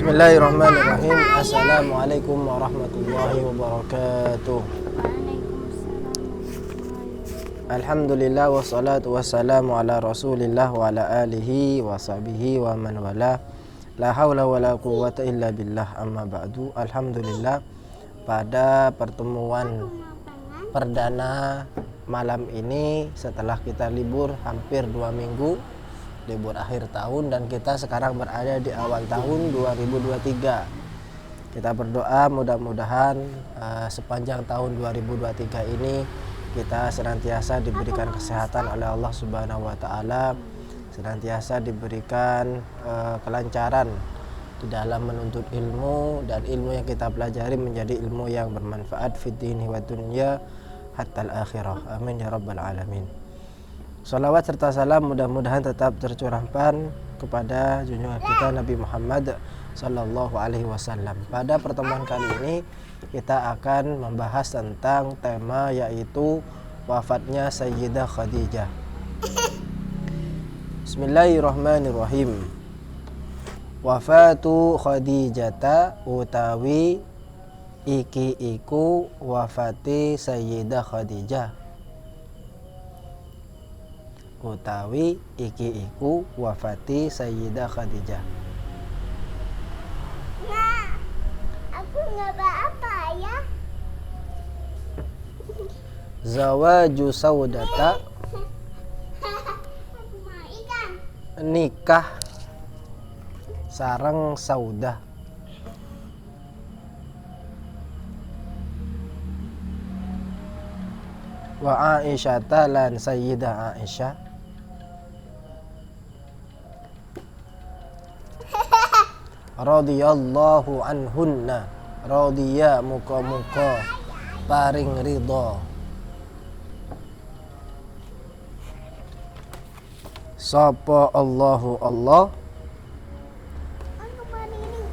Bismillahirrahmanirrahim. Assalamualaikum warahmatullahi wabarakatuh. Alhamdulillah wassalatu wassalamu ala rasulillah wa ala alihi wa sahbihi wa man wala. La hawla wa la quwwata illa billah, amma ba'du. Alhamdulillah, pada pertemuan perdana malam ini setelah kita libur hampir 2 minggu, libur akhir tahun, dan kita sekarang berada di awal tahun 2023. Kita berdoa mudah-mudahan sepanjang tahun 2023 ini kita senantiasa diberikan kesehatan oleh Allah Subhanahu wa taala, senantiasa diberikan kelancaran di dalam menuntut ilmu, dan ilmu yang kita pelajari menjadi ilmu yang bermanfaat fid dini wa dunya hatta al-akhirah. Amin ya rabbal alamin. Salawat serta salam mudah-mudahan tetap tercurahkan kepada junjungan kita Nabi Muhammad sallallahu alaihi wasallam. Pada pertemuan kali ini kita akan membahas tentang tema yaitu wafatnya Sayyidah Khadijah. Bismillahirrahmanirrahim. Wafatu Khadijata utawi iki iku wafati Sayyidah Khadijah. Utawi iki iku wafati Sayyidah Khadijah. Nah, aku nggak apa-apa ya. Zawaju Saudata, Aku mau ikan. nikah sareng Saudah. Wa Aisyata lan Sayyidah Aisyah. Radhiyallahu anhunna, radhiya muka-muka paring ridha. Sapa Allahu Allah Aku mau ini.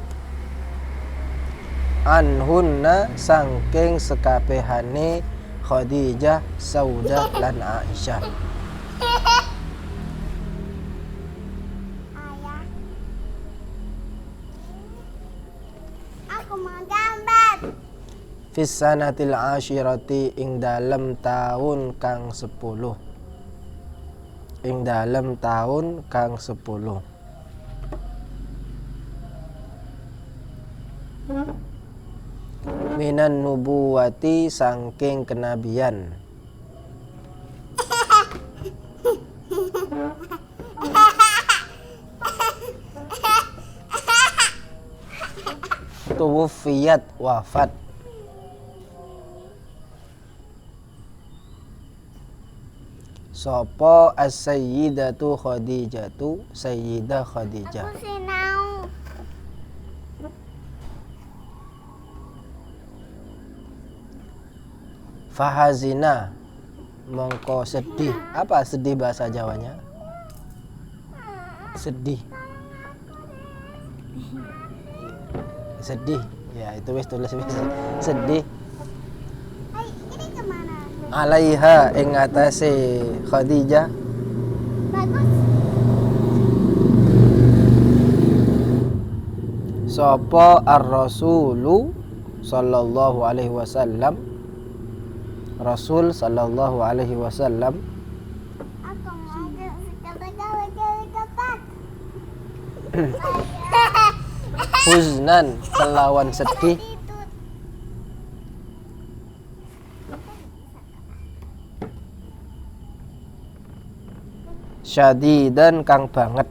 anhunna sangking sekabehane Khadijah, Saudah lan Aisyah. Ayah. Aku mau gambar. Fis sanatil ashirati, ing dalem taun kang 10. Ing dalem taun kang 10. Minan nubuwati, sangking kenabian. Tuwufiyat, wafat. Sopo as-sayyidatu Khadijatu, Sayyidah Khadijah. Aku sinau. Fahazina, mongko sedih. Apa sedih bahasa Jawanya? Sedih. Sedih. Ya, itu wis tulis wis. Sedih. Hai, ini kemana? Alaiha, ing atase Khadijah. Bagus. Sapa ar-rasulu sallallahu alaihi wasallam, Rasul sallallahu alaihi wasallam. Aku mau ketat. Huznan, kelawan sedih. Syadidan, kang banget.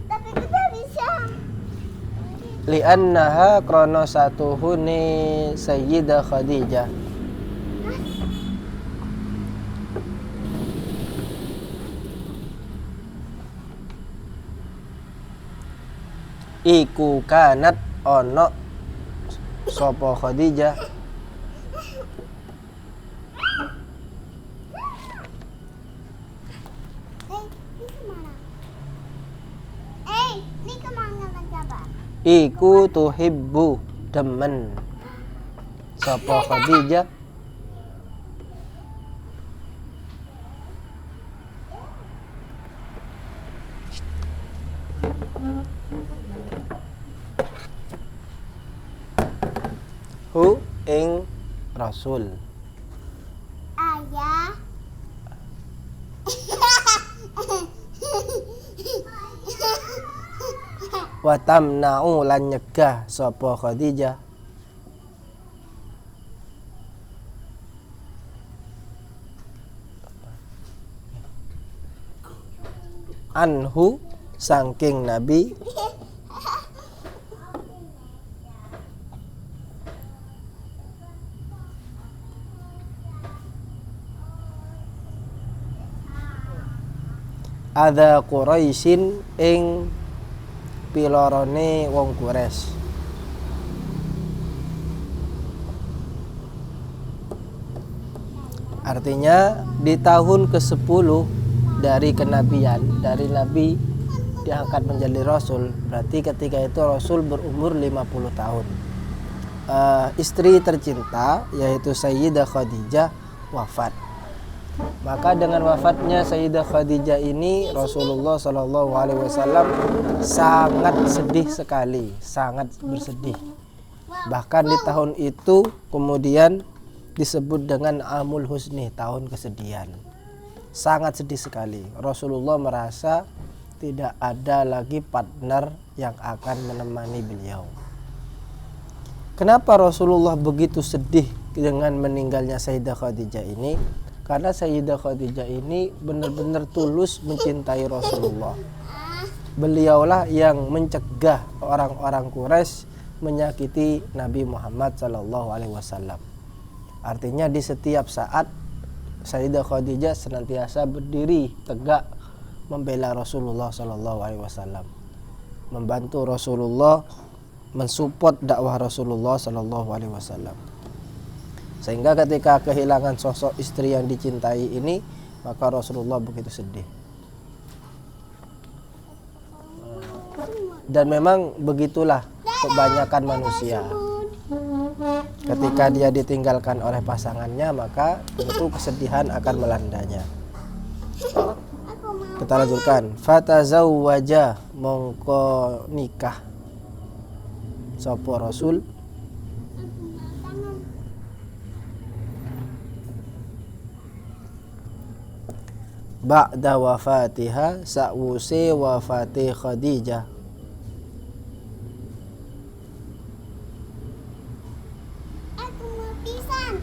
Tapi kita bisa. Li'annaha krono satuhune Sayyidah Khadijah iku kanat ono sopo Khadijah Ini kemana? Ini kemana mencoba? iku tuhibbu, demen sopo Khadijah hu ing Rasul. Ayah. Wa tamna'u lan nyegah sapa Khadijah anhu saking Nabi ada Quraisyin ing pilorone wong Quraisy. Artinya di tahun ke-10 dari kenabian, dari Nabi diangkat menjadi Rasul, berarti ketika itu Rasul berumur 50 tahun. Istri tercinta yaitu Sayyidah Khadijah wafat. Maka dengan wafatnya Sayyidah Khadijah ini Rasulullah SAW sangat sedih sekali, sangat bersedih. Bahkan di tahun itu kemudian disebut dengan Amul Husni, tahun kesedihan. Sangat sedih sekali. Rasulullah merasa tidak ada lagi partner yang akan menemani beliau. Kenapa Rasulullah begitu sedih dengan meninggalnya Sayyidah Khadijah ini? Karena Sayyidah Khadijah ini benar-benar tulus mencintai Rasulullah. Beliaulah yang mencegah orang-orang Quraisy menyakiti Nabi Muhammad SAW. Artinya di setiap saat Sayyidah Khadijah senantiasa berdiri tegak membela Rasulullah SAW, membantu Rasulullah, mensupport dakwah Rasulullah SAW. Sehingga ketika kehilangan sosok istri yang dicintai ini, maka Rasulullah begitu sedih. Dan memang begitulah kebanyakan manusia. Ketika dia ditinggalkan oleh pasangannya, maka tentu kesedihan akan melandanya. Kita lanjutkan. Fatazawwaja mongko nikah sapa Rasul ba'da wafatiha sa'wuse wafati Khadijah. Aku mau pisang.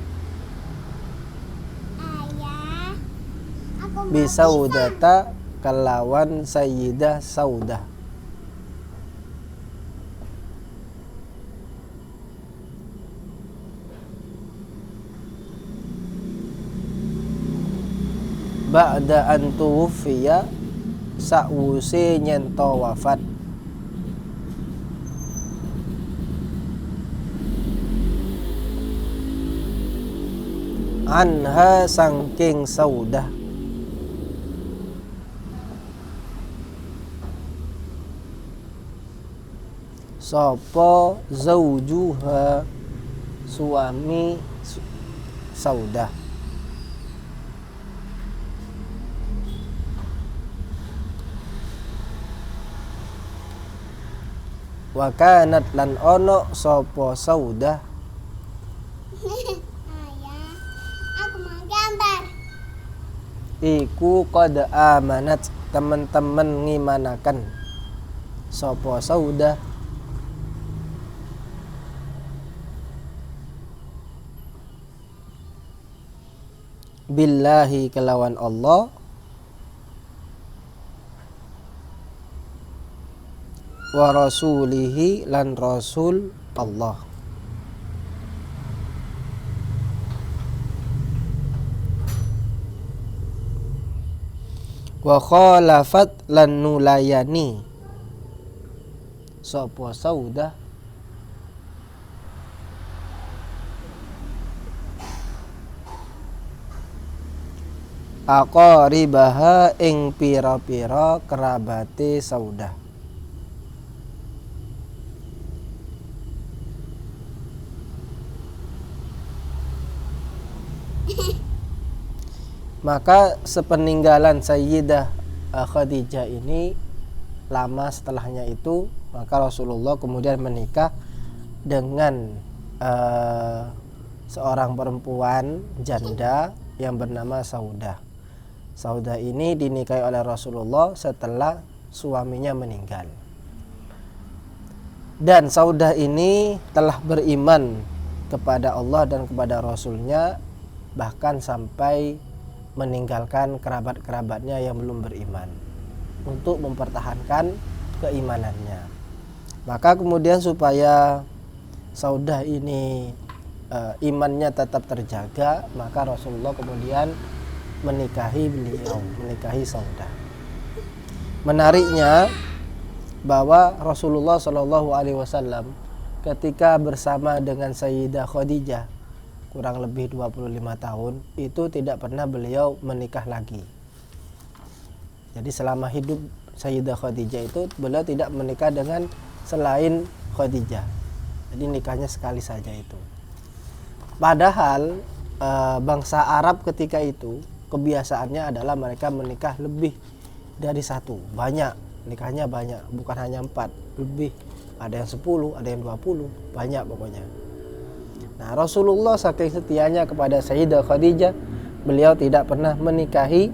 Ayah. Aku mau Bisaudata kelawan Sayyidah Saudah. Ba'da an tuwfiya sa'wuse nyento wafat anha sangking Saudah sapa zaujuha suami Saudah. Wa kanat lan ono sapa Saudah Ayah. Aku mau gambar. iku qad amanat teman-teman ngimanakan sapa Saudah billahi kelawan Allah wa rasulihi lan rasul Allah. Wa khalafat lan nulayani sapa Saudah aqaribaha ing pira-pira kerabate Saudah. Maka sepeninggalan Sayyidah Khadijah ini, lama setelahnya itu, maka Rasulullah kemudian menikah dengan seorang perempuan janda yang bernama Saudah. Saudah ini dinikahi oleh Rasulullah setelah suaminya meninggal. Dan Saudah ini telah beriman kepada Allah dan kepada Rasulnya, bahkan sampai meninggalkan kerabat-kerabatnya yang belum beriman untuk mempertahankan keimanannya. Maka kemudian supaya Saudah ini imannya tetap terjaga, maka Rasulullah kemudian menikahi Saudah. Menariknya bahwa Rasulullah SAW ketika bersama dengan Sayyidah Khadijah kurang lebih 25 tahun itu tidak pernah beliau menikah lagi. Jadi selama hidup Sayyidah Khadijah itu beliau tidak menikah dengan selain Khadijah. Jadi nikahnya sekali saja itu. Padahal bangsa Arab ketika itu kebiasaannya adalah mereka menikah lebih dari satu, banyak, nikahnya banyak, bukan hanya 4, lebih, ada yang 10, ada yang 20, banyak pokoknya. Nah, Rasulullah saking setianya kepada Sayyidah Khadijah, beliau tidak pernah menikahi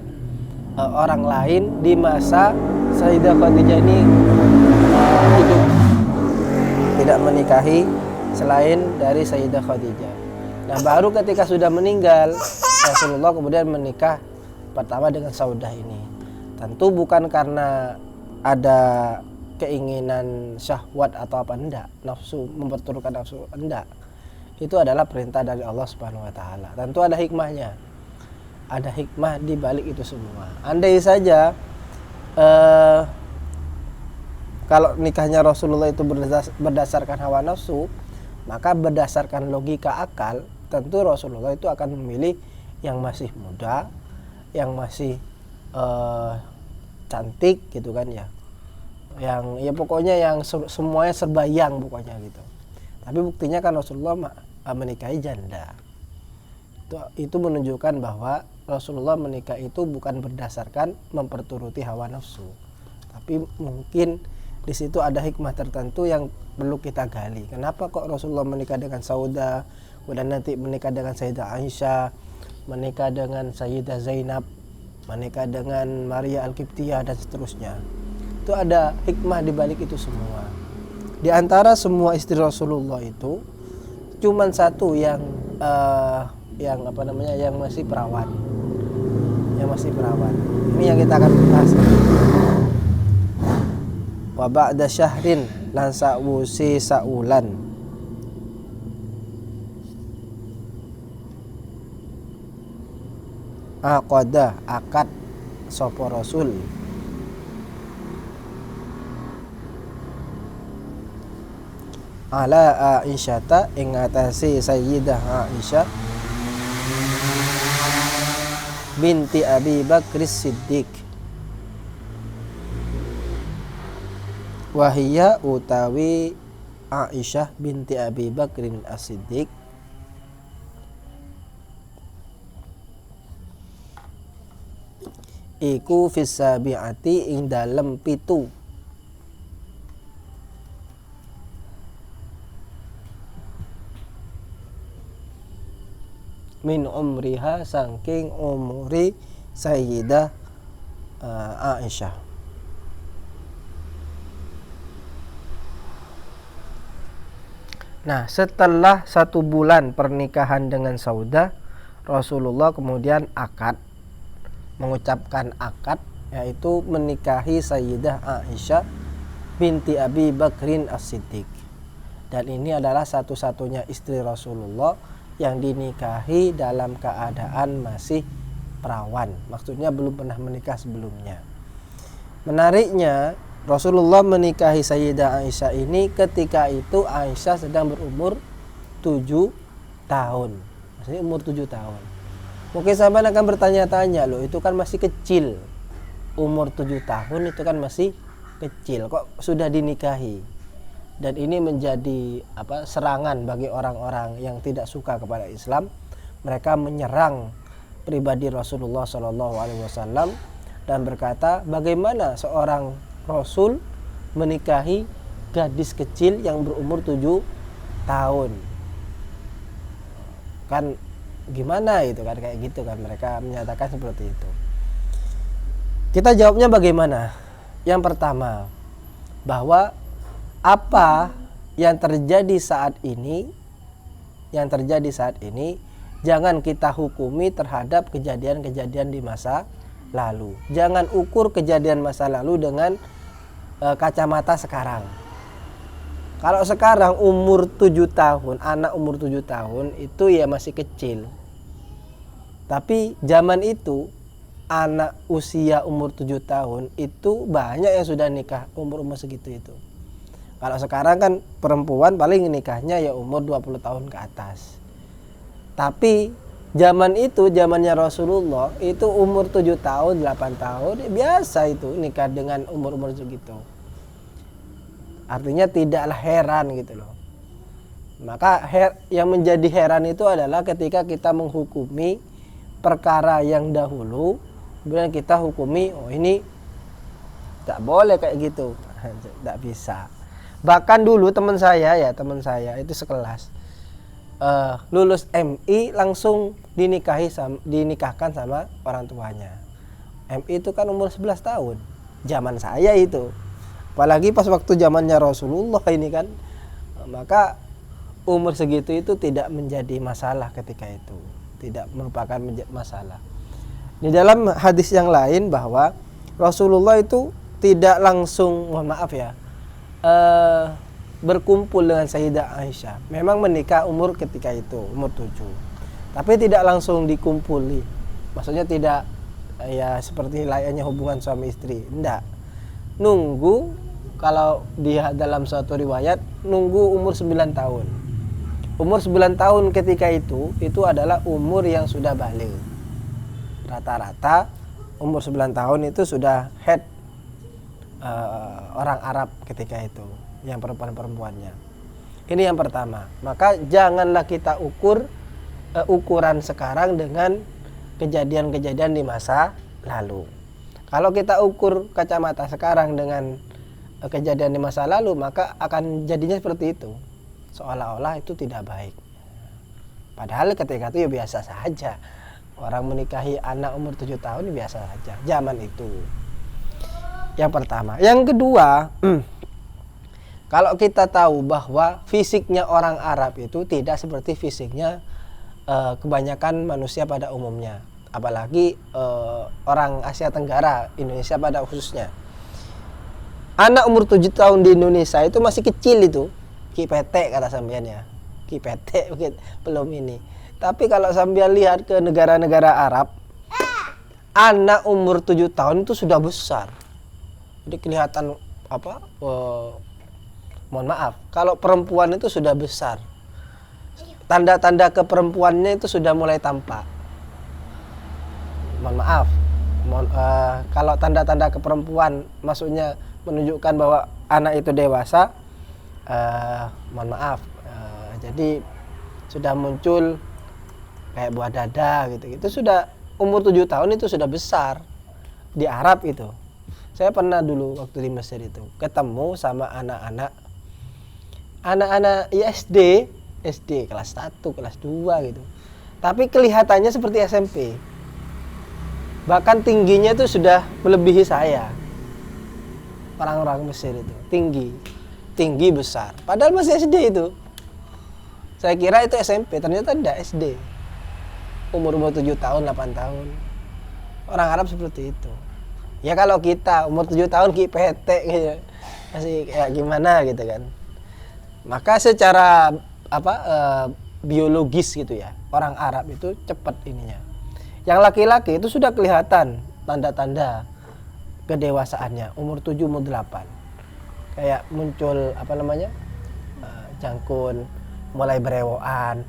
orang lain di masa Sayyidah Khadijah ini hidup, tidak menikahi selain dari Sayyidah Khadijah. Nah, baru ketika sudah meninggal, Rasulullah kemudian menikah pertama dengan Saudah ini. Tentu bukan karena ada keinginan syahwat atau apa, enggak, nafsu, memperturutkan nafsu, enggak. Itu adalah perintah dari Allah Subhanahu wa taala. Tentu ada hikmahnya. Ada hikmah di balik itu semua. Andai saja kalau nikahnya Rasulullah itu berdasarkan hawa nafsu, maka berdasarkan logika akal, tentu Rasulullah itu akan memilih yang masih muda, yang masih cantik gitu kan ya. Yang ya pokoknya yang semuanya serba yang pokoknya gitu. Tapi buktinya kan Rasulullah menikahi janda. Itu menunjukkan bahwa Rasulullah menikah itu bukan berdasarkan memperturuti hawa nafsu. Tapi mungkin di situ ada hikmah tertentu yang perlu kita gali. Kenapa kok Rasulullah menikah dengan Saudah, kemudian nanti menikah dengan Sayyidah Aisyah, menikah dengan Sayyidah Zainab, menikah dengan Maria Al-Qibtiyah dan seterusnya. Itu ada hikmah di balik itu semua. Di antara semua istri Rasulullah itu cuman satu yang masih perawan. Yang masih perawan. Ini yang kita akan bahas. Wa ba'da syahrin lan sa'wusi sa'ulan. Aqada akad sapa Rasul ala Aisyata ing atase Sayyidah Aisyah binti Abi Bakr Siddiq wahiyya utawi Aisyah binti Abi Bakr As-Siddiq iku fisabiati ing dalem 7 min umriha saking umuri Sayyidah Aisyah. Nah, setelah 1 bulan pernikahan dengan Saudah, Rasulullah kemudian mengucapkan akad, yaitu menikahi Sayyidah Aisyah binti Abi Bakrin As-Siddiq. Dan ini adalah satu-satunya istri Rasulullah yang dinikahi dalam keadaan masih perawan. Maksudnya belum pernah menikah sebelumnya. Menariknya, Rasulullah menikahi Sayyidah Aisyah ini ketika itu Aisyah sedang berumur 7 tahun. Maksudnya umur 7 tahun. Mungkin sampai akan bertanya-tanya, loh itu kan masih kecil. Umur 7 tahun itu kan masih kecil, kok sudah dinikahi. Dan ini menjadi serangan bagi orang-orang yang tidak suka kepada Islam. Mereka menyerang pribadi Rasulullah SAW dan berkata, bagaimana seorang Rasul menikahi gadis kecil yang berumur 7 tahun. Kan gimana itu kan, kayak gitu kan, mereka menyatakan seperti itu. Kita jawabnya bagaimana? Yang pertama, bahwa apa yang terjadi saat ini jangan kita hukumi terhadap kejadian-kejadian di masa lalu. Jangan ukur kejadian masa lalu dengan kacamata sekarang. Kalau sekarang umur 7 tahun, anak umur 7 tahun itu ya masih kecil. Tapi zaman itu anak usia umur 7 tahun itu banyak yang sudah nikah umur-umur segitu itu. Kalau sekarang kan perempuan paling nikahnya ya umur 20 tahun ke atas. Tapi zaman itu, zamannya Rasulullah itu umur 7 tahun, 8 tahun biasa itu nikah dengan umur-umur segitu. Artinya tidaklah heran gitu loh. Maka yang menjadi heran itu adalah ketika kita menghukumi perkara yang dahulu, kemudian kita hukumi, oh ini tak boleh kayak gitu, tidak bisa. Bahkan dulu teman saya itu sekelas lulus MI langsung dinikahkan sama orang tuanya. MI itu kan umur 11 tahun, zaman saya itu. Apalagi pas waktu zamannya Rasulullah ini kan, maka umur segitu itu tidak menjadi masalah ketika itu, tidak merupakan masalah. Di dalam hadis yang lain bahwa Rasulullah itu tidak langsung, mohon maaf ya, berkumpul dengan Sayyidah Aisyah. Memang menikah umur ketika itu, umur 7. Tapi tidak langsung dikumpuli. Maksudnya tidak ya seperti layaknya hubungan suami istri. Tidak. Nunggu, kalau dia dalam suatu riwayat, nunggu umur 9 tahun. Umur 9 tahun ketika itu adalah umur yang sudah baligh. Rata-rata umur 9 tahun itu sudah head orang Arab ketika itu, yang perempuan-perempuannya. Ini yang pertama. Maka janganlah kita ukur ukuran sekarang dengan kejadian-kejadian di masa lalu. Kalau kita ukur kacamata sekarang dengan kejadian di masa lalu, maka akan jadinya seperti itu, seolah-olah itu tidak baik. Padahal ketika itu ya biasa saja. Orang menikahi anak umur 7 tahun biasa saja zaman itu. Yang pertama. Yang kedua, kalau kita tahu bahwa fisiknya orang Arab itu tidak seperti fisiknya kebanyakan manusia pada umumnya, apalagi orang Asia Tenggara, Indonesia pada khususnya. Anak umur 7 tahun di Indonesia itu masih kecil itu, kipete kata sampean ya, kipete belum ini. Tapi kalau sampean lihat ke negara-negara Arab, anak umur 7 tahun itu sudah besar. Jadi kelihatan mohon maaf, kalau perempuan itu sudah besar, tanda-tanda keperempuannya itu sudah mulai tampak. Mohon maaf, kalau tanda-tanda keperempuan maksudnya menunjukkan bahwa anak itu dewasa, mohon maaf, jadi sudah muncul kayak buah dada gitu. Itu sudah umur 7 tahun itu sudah besar di Arab itu. Saya pernah dulu waktu di Mesir itu ketemu sama anak-anak ya SD kelas 1, kelas 2 gitu. Tapi kelihatannya seperti SMP. Bahkan tingginya itu sudah melebihi saya. Orang-orang Mesir itu tinggi besar. Padahal masih SD itu. Saya kira itu SMP, ternyata tidak, SD. Umur 7 tahun, 8 tahun. Orang Arab seperti itu. Ya kalau kita umur 7 tahun kipete gitu. Masih kayak gimana gitu kan. Maka secara biologis gitu ya, orang Arab itu cepat ininya. Yang laki-laki itu sudah kelihatan tanda-tanda kedewasaannya, umur 7, umur 8. Kayak muncul jangkun, mulai berewokan.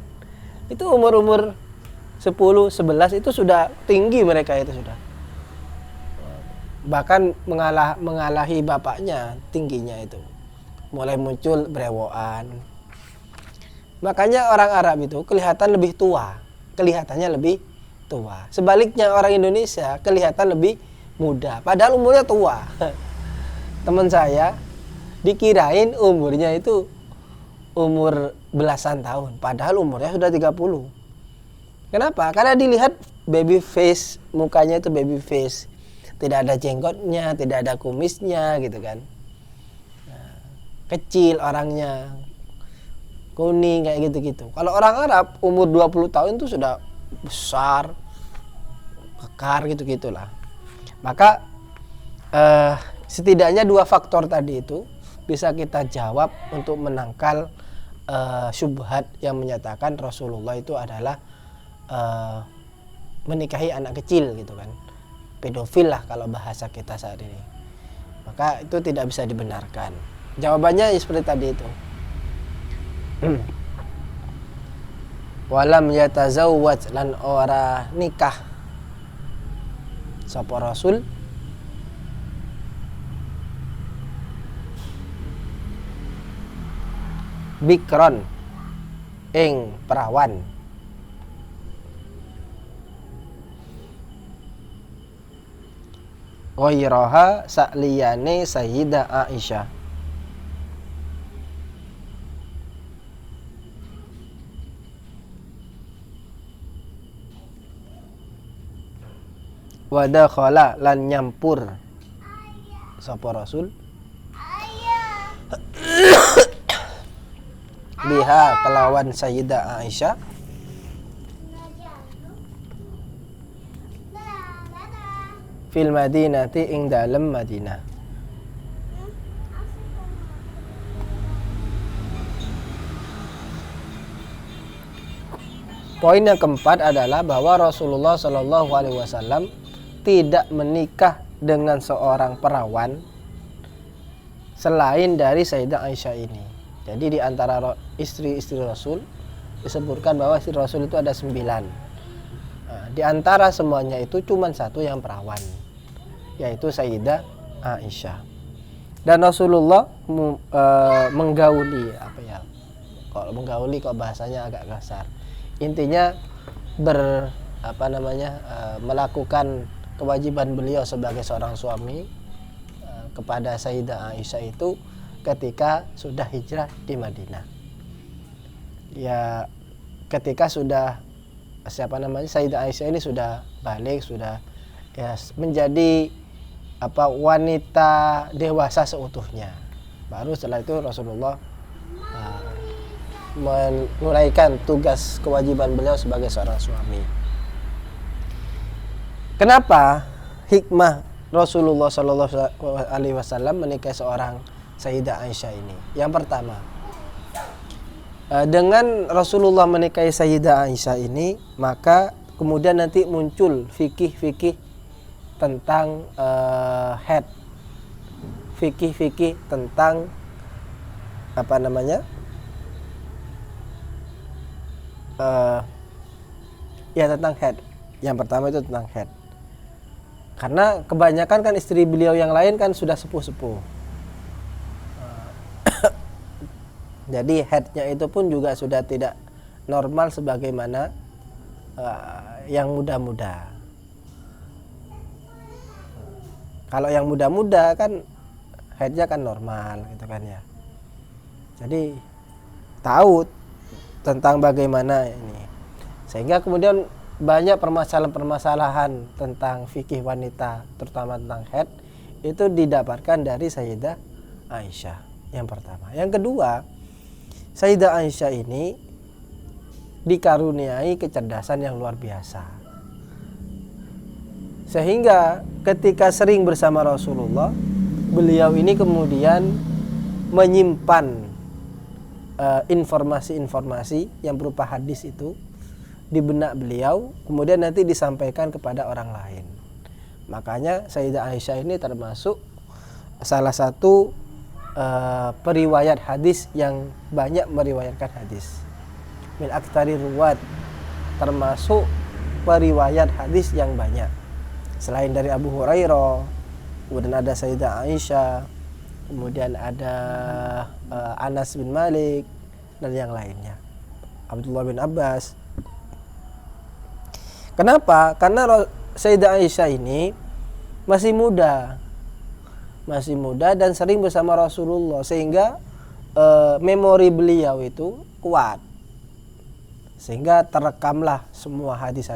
Itu umur 10, 11 itu sudah tinggi mereka itu sudah. Bahkan mengalahi bapaknya tingginya itu. Mulai muncul berewokan. Makanya orang Arab itu kelihatan lebih tua. Kelihatannya lebih tua. Sebaliknya orang Indonesia kelihatan lebih muda. Padahal umurnya tua. Teman saya dikirain umurnya itu umur belasan tahun. Padahal umurnya sudah 30. Kenapa? Karena dilihat baby face, mukanya itu baby face, tidak ada jenggotnya, tidak ada kumisnya gitu kan. Nah, kecil orangnya, kuning kayak gitu-gitu. Kalau orang Arab umur 20 tahun itu sudah besar, kekar gitu-gitulah. Maka setidaknya dua faktor tadi itu bisa kita jawab untuk menangkal syubhat yang menyatakan Rasulullah itu adalah menikahi anak kecil gitu kan, pedofil lah kalau bahasa kita saat ini. Maka itu tidak bisa dibenarkan. Jawabannya seperti tadi itu. Walam yatazawwaj lan ora nikah sapa Rasul bikron ing perawan ghairaha sakliyane Sayyidah Aisyah. Wa dakhala lan nyampur sapa Rasul biha kelawan Sayyidah Aisyah fil Madinati ing dalem Madinah. Poin yang keempat adalah bahwa Rasulullah Shallallahu Alaihi Wasallam tidak menikah dengan seorang perawan selain dari Sayyidah Aisyah ini. Jadi di antara istri-istri Rasul disebutkan bahwa istri Rasul itu ada 9. Nah, di antara semuanya itu cuma satu yang perawan, yaitu Sayyidah Aisyah. Dan Rasulullah menggauli apa ya? Kalau menggauli kok bahasanya agak kasar. Intinya melakukan kewajiban beliau sebagai seorang suami kepada Sayyidah Aisyah itu ketika sudah hijrah di Madinah. Ya, ketika sudah Sayyidah Aisyah ini sudah balik, sudah ya menjadi wanita dewasa seutuhnya. Baru setelah itu Rasulullah menunaikan tugas kewajiban beliau sebagai seorang suami. Kenapa hikmah Rasulullah Shallallahu Alaihi Wasallam menikahi seorang Sayyidah Aisyah ini? Yang pertama, dengan Rasulullah menikahi Sayyidah Aisyah ini, maka kemudian nanti muncul fikih-fikih tentang fikih-fikih tentang tentang head. Yang pertama itu tentang head. Karena kebanyakan kan istri beliau yang lain kan sudah sepuh-sepuh. Jadi headnya itu pun juga sudah tidak normal sebagaimana yang muda-muda. Kalau yang muda-muda kan headnya kan normal gitu kan ya. Jadi tahu tentang bagaimana ini, sehingga kemudian banyak permasalahan-permasalahan tentang fikih wanita, terutama tentang haid, itu didapatkan dari Sayyidah Aisyah. Yang pertama. Yang kedua, Sayyidah Aisyah ini dikaruniai kecerdasan yang luar biasa, sehingga ketika sering bersama Rasulullah, beliau ini kemudian menyimpan informasi-informasi yang berupa hadis itu di benak beliau, kemudian nanti disampaikan kepada orang lain. Makanya Sayyidah Aisyah ini termasuk salah satu periwayat hadis yang banyak meriwayatkan hadis. Min aktsari ruwat, termasuk periwayat hadis yang banyak. Selain dari Abu Hurairah, kemudian ada Sayyidah Aisyah, kemudian ada Anas bin Malik dan yang lainnya, Abdullah bin Abbas. Kenapa? Karena Sayyidah Aisyah ini masih muda dan sering bersama Rasulullah, sehingga memori beliau itu kuat. sehingga terekamlah semua hadis